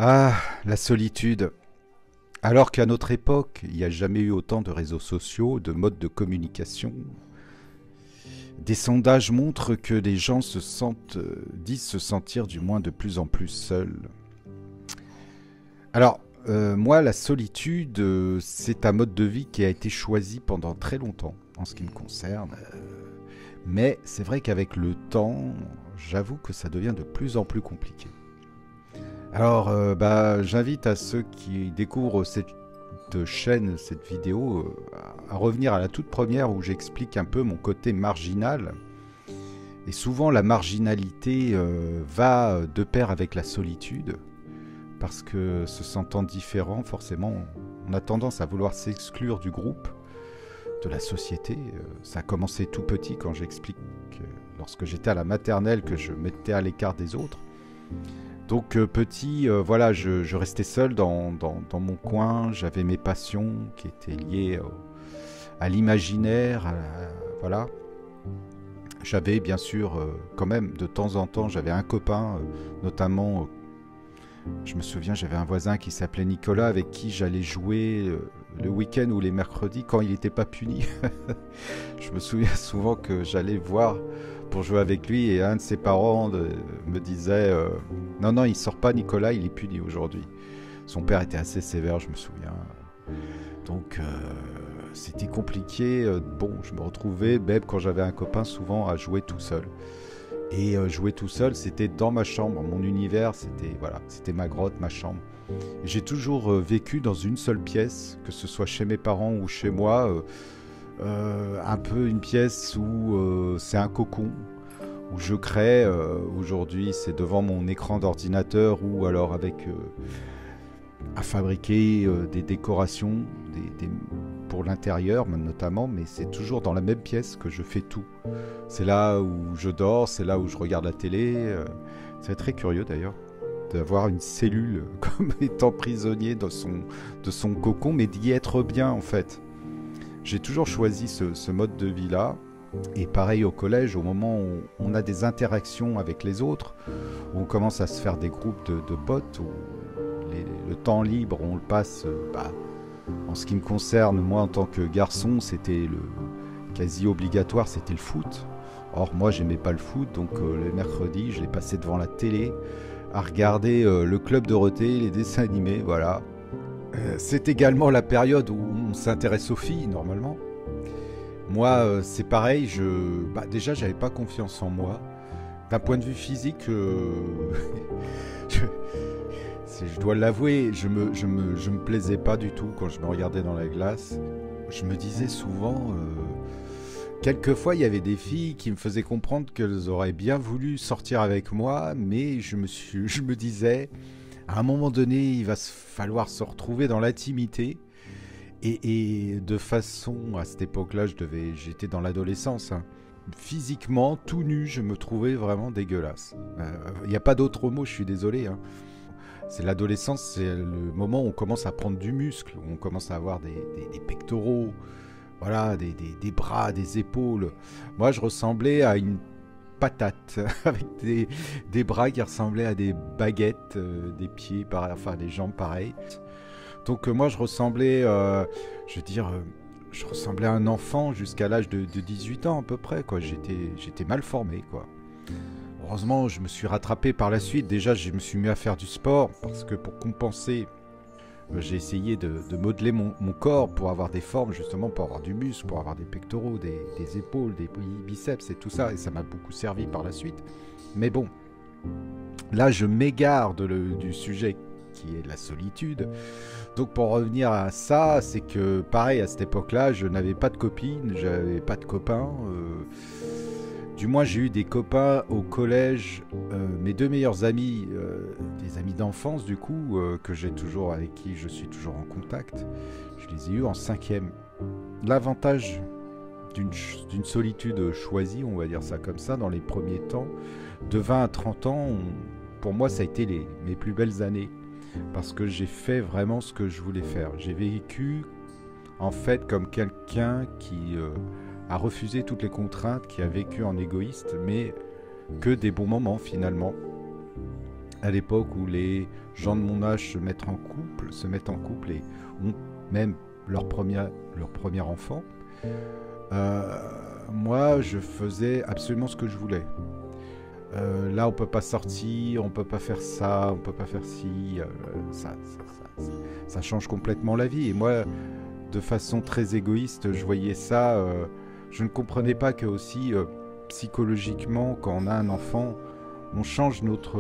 Ah, la solitude. Alors qu'à notre époque, il n'y a jamais eu autant de réseaux sociaux, de modes de communication. Des sondages montrent que les gens disent se sentir du moins de plus en plus seuls. Alors, moi, la solitude, c'est un mode de vie qui a été choisi pendant très longtemps, en ce qui me concerne. Mais c'est vrai qu'avec le temps, j'avoue que ça devient de plus en plus compliqué. Alors, j'invite à ceux qui découvrent cette chaîne, cette vidéo, à revenir à la toute première où j'explique un peu mon côté marginal. Et souvent, la marginalité va de pair avec la solitude, parce que se sentant différent, forcément, on a tendance à vouloir s'exclure du groupe, de la société. Ça a commencé tout petit quand j'explique, lorsque j'étais à la maternelle, que je m'étais à l'écart des autres. Donc petit, voilà, je restais seul dans mon coin. J'avais mes passions qui étaient liées à l'imaginaire, voilà. J'avais bien sûr, quand même, de temps en temps, j'avais un copain, notamment, je me souviens, j'avais un voisin qui s'appelait Nicolas, avec qui j'allais jouer le week-end ou les mercredis quand il n'était pas puni. Je me souviens souvent que j'allais voir pour jouer avec lui et un de ses parents me disait non, non, il sort pas Nicolas, il est puni aujourd'hui. Son père était assez sévère, je me souviens. Donc c'était compliqué. Bon, je me retrouvais, même quand j'avais un copain, souvent à jouer tout seul. Et jouer tout seul, c'était dans ma chambre, mon univers, c'était voilà, c'était ma grotte, ma chambre. J'ai toujours vécu dans une seule pièce, que ce soit chez mes parents ou chez moi. Un peu une pièce où c'est un cocon, où je crée. Aujourd'hui, c'est devant mon écran d'ordinateur ou alors avec à fabriquer des décorations pour l'intérieur notamment, mais c'est toujours dans la même pièce que je fais tout. C'est là où je dors, c'est là où je regarde la télé. C'est très curieux d'ailleurs d'avoir une cellule comme étant prisonnier de son cocon, mais d'y être bien en fait. J'ai toujours choisi ce mode de vie-là. Et pareil au collège, au moment où on a des interactions avec les autres, où on commence à se faire des groupes de potes, où le temps libre, on le passe, en ce qui me concerne, moi en tant que garçon, c'était le quasi obligatoire, c'était le foot. Or moi j'aimais pas le foot, donc le mercredi, je l'ai passé devant la télé, à regarder le Club Dorothée, les dessins animés, voilà. C'est également la période où on s'intéresse aux filles, normalement. Moi, c'est pareil, déjà, j'avais pas confiance en moi. D'un point de vue physique, je, je dois l'avouer, je me plaisais pas du tout quand je me regardais dans la glace. Je me disais souvent, quelquefois, il y avait des filles qui me faisaient comprendre qu'elles auraient bien voulu sortir avec moi, mais je me disais, à un moment donné, il va falloir se retrouver dans l'intimité. Et de façon, à cette époque-là, j'étais dans l'adolescence, hein. Physiquement, tout nu, je me trouvais vraiment dégueulasse. Il n'y a pas d'autre mot, je suis désolé, hein. C'est l'adolescence, c'est le moment où on commence à prendre du muscle, où on commence à avoir des pectoraux, voilà, des bras, des épaules. Moi, je ressemblais à une patate, avec des bras qui ressemblaient à des baguettes, des pieds, pareil, enfin des jambes pareilles. Donc moi je ressemblais, je veux dire, je ressemblais à un enfant jusqu'à l'âge de 18 ans à peu près, quoi. J'étais mal formé, quoi. Heureusement, je me suis rattrapé par la suite. Déjà, je me suis mis à faire du sport parce que pour compenser, j'ai essayé de modeler mon corps pour avoir des formes, justement, pour avoir du muscle, pour avoir des pectoraux, des épaules, des biceps et tout ça. Et ça m'a beaucoup servi par la suite. Mais bon, là, je m'égare du sujet qui est la solitude. Donc pour revenir à ça, c'est que pareil, à cette époque-là, je n'avais pas de copine, j'avais pas de copains. Du moins, j'ai eu des copains au collège. Mes deux meilleurs amis, des amis d'enfance du coup, avec qui je suis toujours en contact, je les ai eus en cinquième. L'avantage d'une solitude choisie, on va dire ça comme ça, dans les premiers temps, de 20 à 30 ans, pour moi, ça a été mes plus belles années. Parce que j'ai fait vraiment ce que je voulais faire. J'ai vécu, en fait, comme quelqu'un qui a refusé toutes les contraintes, qui a vécu en égoïste, mais que des bons moments, finalement. à l'époque où les gens de mon âge se mettent en couple et ont même leur premier enfant, moi, je faisais absolument ce que je voulais. Là, on peut pas sortir, on peut pas faire ça, on peut pas faire ci. Ça change complètement la vie. Et moi, de façon très égoïste, je voyais ça. Je ne comprenais pas que aussi psychologiquement, quand on a un enfant, on change notre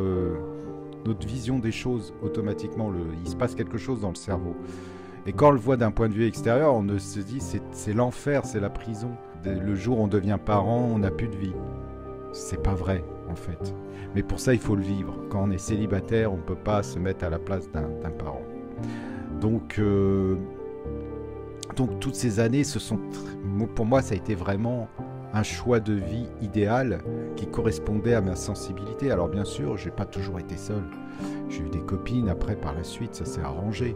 vision des choses automatiquement. Il se passe quelque chose dans le cerveau. Et quand on le voit d'un point de vue extérieur, on se dit c'est l'enfer, c'est la prison. Le jour où on devient parent, on n'a plus de vie. C'est pas vrai, en fait. Mais pour ça, il faut le vivre. Quand on est célibataire, on ne peut pas se mettre à la place d'un parent. Donc toutes ces années, pour moi, ça a été vraiment un choix de vie idéal qui correspondait à ma sensibilité. Alors bien sûr, j'ai pas toujours été seul. J'ai eu des copines après, par la suite, ça s'est arrangé.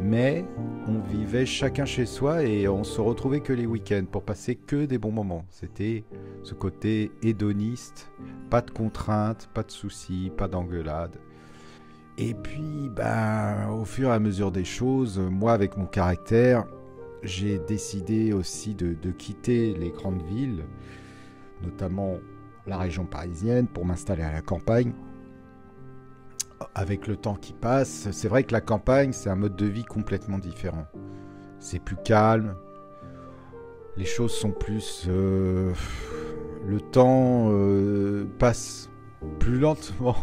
Mais on vivait chacun chez soi et on se retrouvait que les week-ends pour passer que des bons moments. C'était ce côté hédoniste, pas de contraintes, pas de soucis, pas d'engueulades. Et puis, au fur et à mesure des choses, moi avec mon caractère, j'ai décidé aussi de quitter les grandes villes, notamment la région parisienne, pour m'installer à la campagne. Avec le temps qui passe, c'est vrai que la campagne, c'est un mode de vie complètement différent. C'est plus calme, les choses sont plus... le temps passe plus lentement.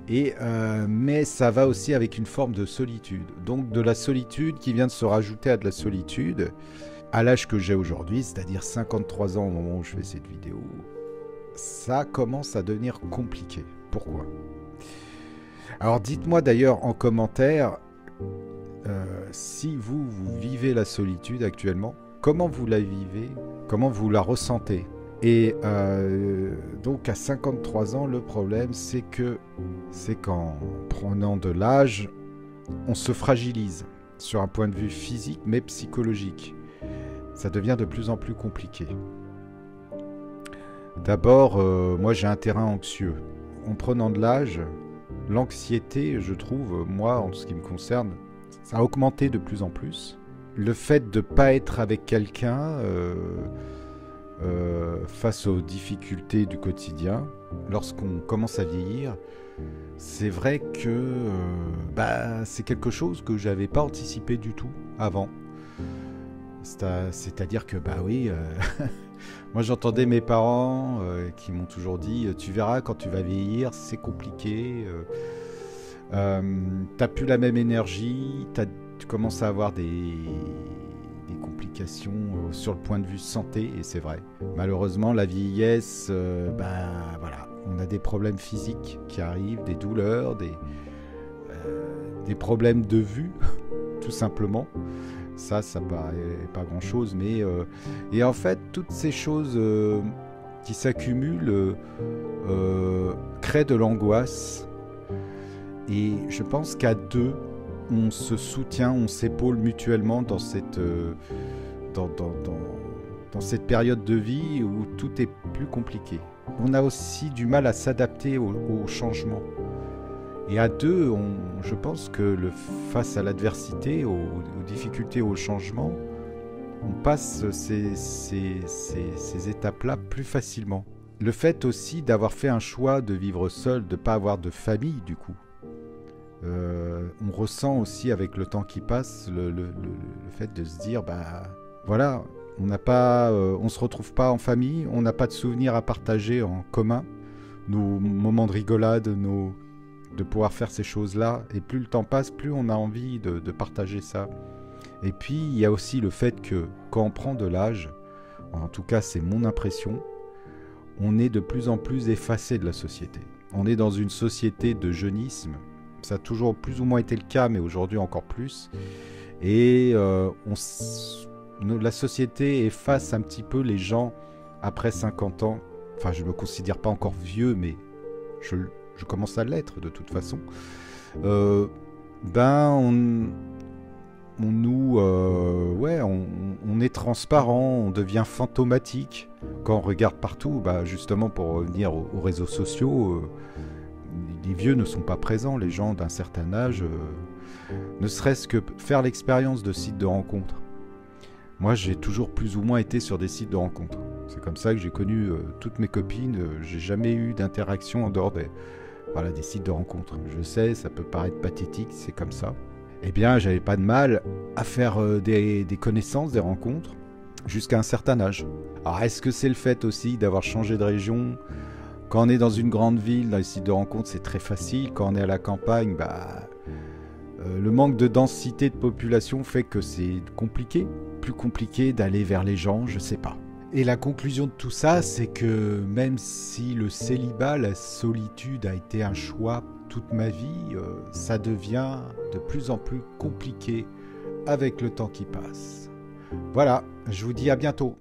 Mais ça va aussi avec une forme de solitude. Donc de la solitude qui vient de se rajouter à de la solitude. À l'âge que j'ai aujourd'hui, c'est-à-dire 53 ans au moment où je fais cette vidéo, ça commence à devenir compliqué. Pourquoi ? Alors dites-moi d'ailleurs en commentaire si vous vivez la solitude actuellement, comment vous la vivez, comment vous la ressentez. Et donc à 53 ans, le problème c'est qu'en prenant de l'âge, on se fragilise sur un point de vue physique mais psychologique. Ça devient de plus en plus compliqué. D'abord, moi j'ai un terrain anxieux. En prenant de l'âge, l'anxiété, je trouve, moi, en ce qui me concerne, ça a augmenté de plus en plus. Le fait de ne pas être avec quelqu'un face aux difficultés du quotidien, lorsqu'on commence à vieillir, c'est vrai que c'est quelque chose que je n'avais pas anticipé du tout avant. C'est-à-dire que, moi j'entendais mes parents qui m'ont toujours dit tu verras quand tu vas vieillir c'est compliqué, t'as plus la même énergie, tu commences à avoir des complications sur le point de vue santé, et c'est vrai. Malheureusement la vieillesse, voilà, on a des problèmes physiques qui arrivent, des douleurs, des problèmes de vue tout simplement. Ça paraît pas grand chose, mais et en fait toutes ces choses qui s'accumulent créent de l'angoisse, et je pense qu'à deux on se soutient, on s'épaule mutuellement dans cette période de vie où tout est plus compliqué. On a aussi du mal à s'adapter au changement. Et à deux, je pense que face à l'adversité, aux difficultés, au changement, on passe ces étapes-là plus facilement. Le fait aussi d'avoir fait un choix de vivre seul, de ne pas avoir de famille du coup. On ressent aussi avec le temps qui passe le fait de se dire, voilà, on se retrouve pas en famille, on n'a pas de souvenirs à partager en commun, nos moments de rigolade, de pouvoir faire ces choses-là, et plus le temps passe, plus on a envie de partager ça. Et puis il y a aussi le fait que quand on prend de l'âge, en tout cas c'est mon impression, on est de plus en plus effacé de la société. On est dans une société de jeunisme, ça a toujours plus ou moins été le cas, mais aujourd'hui encore plus, et la société efface un petit peu les gens après 50 ans. Enfin, je me considère pas encore vieux, mais je commence à l'être de toute façon. On est transparent, on devient fantomatique quand on regarde partout. Justement, pour revenir aux réseaux sociaux, les vieux ne sont pas présents, les gens d'un certain âge, ne serait-ce que faire l'expérience de sites de rencontres. Moi, j'ai toujours plus ou moins été sur des sites de rencontres. C'est comme ça que j'ai connu toutes mes copines. J'ai jamais eu d'interaction en dehors des sites de rencontres. Je sais, ça peut paraître pathétique, c'est comme ça. Eh bien, j'avais pas de mal à faire des connaissances, des rencontres, jusqu'à un certain âge. Alors, est-ce que c'est le fait aussi d'avoir changé de région ? Quand on est dans une grande ville, dans les sites de rencontres, c'est très facile. Quand on est à la campagne, le manque de densité de population fait que c'est compliqué. Plus compliqué d'aller vers les gens, je sais pas. Et la conclusion de tout ça, c'est que même si le célibat, la solitude a été un choix toute ma vie, ça devient de plus en plus compliqué avec le temps qui passe. Voilà, je vous dis à bientôt.